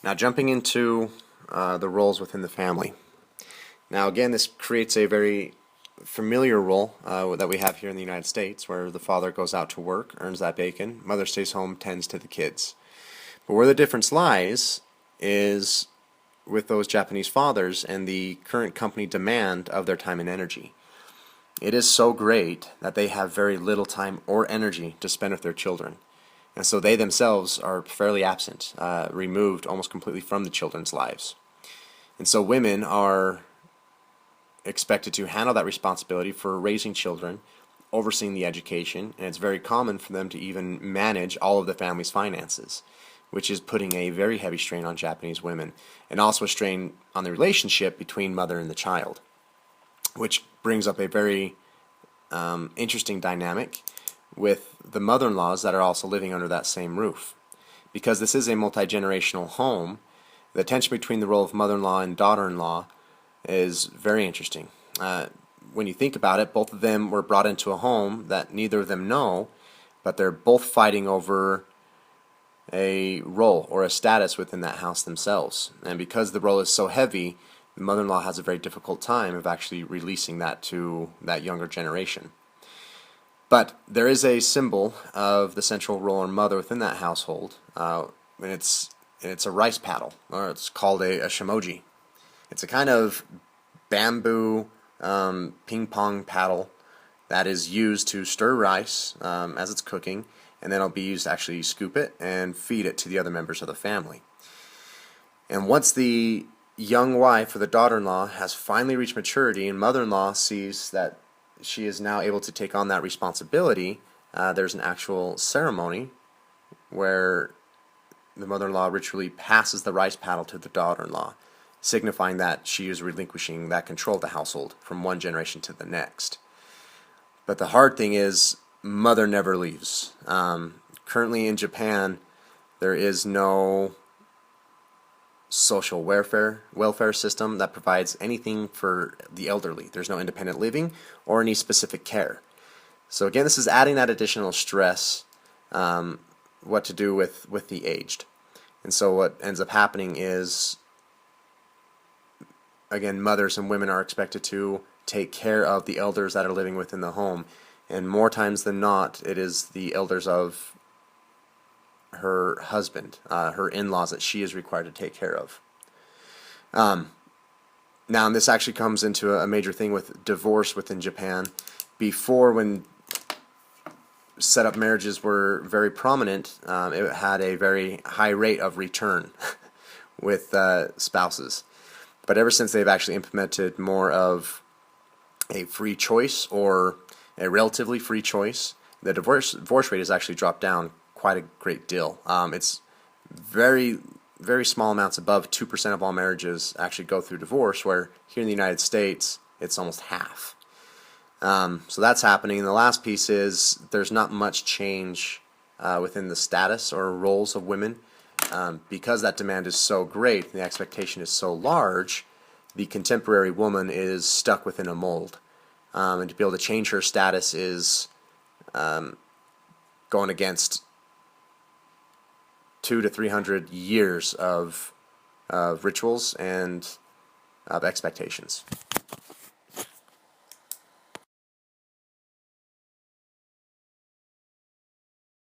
Now, jumping into the roles within the family. Now, again, this creates a very familiar role that we have here in the United States, where the father goes out to work, earns that bacon, mother stays home, tends to the kids. But where the difference lies is with those Japanese fathers and the current company demand of their time and energy. It is so great that they have very little time or energy to spend with their children. And so they themselves are fairly absent, removed almost completely from the children's lives. And so women are expected to handle that responsibility for raising children, overseeing the education, and it's very common for them to even manage all of the family's finances, which is putting a very heavy strain on Japanese women, and also a strain on the relationship between mother and the child, which brings up a very interesting dynamic with the mother-in-laws that are also living under that same roof. Because this is a multi-generational home, the tension between the role of mother-in-law and daughter-in-law is very interesting. When you think about it, both of them were brought into a home that neither of them know, but they're both fighting over a role or a status within that house themselves. And because the role is so heavy, the mother-in-law has a very difficult time of actually releasing that to that younger generation. But there is a symbol of the central role or mother within that household, and it's a rice paddle, or it's called a shimoji. It's a kind of bamboo ping pong paddle that is used to stir rice as it's cooking, and then it'll be used to actually scoop it and feed it to the other members of the family. And once the young wife or the daughter-in-law has finally reached maturity and mother-in-law sees that she is now able to take on that responsibility, there's an actual ceremony where the mother-in-law ritually passes the rice paddle to the daughter-in-law, signifying that she is relinquishing that control of the household from one generation to the next. But the hard thing is, mother never leaves. Currently in Japan, there is no social welfare system that provides anything for the elderly. There's no independent living or any specific care. So again, this is adding that additional stress, what to do with the aged. And so what ends up happening is, again, mothers and women are expected to take care of the elders that are living within the home. And more times than not, it is the elders of her husband, her in-laws, that she is required to take care of. Now, and this actually comes into a major thing with divorce within Japan. Before, when set-up marriages were very prominent, it had a very high rate of return with spouses. But ever since they've actually implemented more of a free choice, or a relatively free choice, the divorce rate has actually dropped down quite a great deal. It's very, very small amounts, above 2% of all marriages actually go through divorce, where here in the United States, it's almost half. So that's happening. And the last piece is there's not much change within the status or roles of women. Because that demand is so great, the expectation is so large, the contemporary woman is stuck within a mold. And to be able to change her status is going against 200 to 300 years of rituals and of expectations.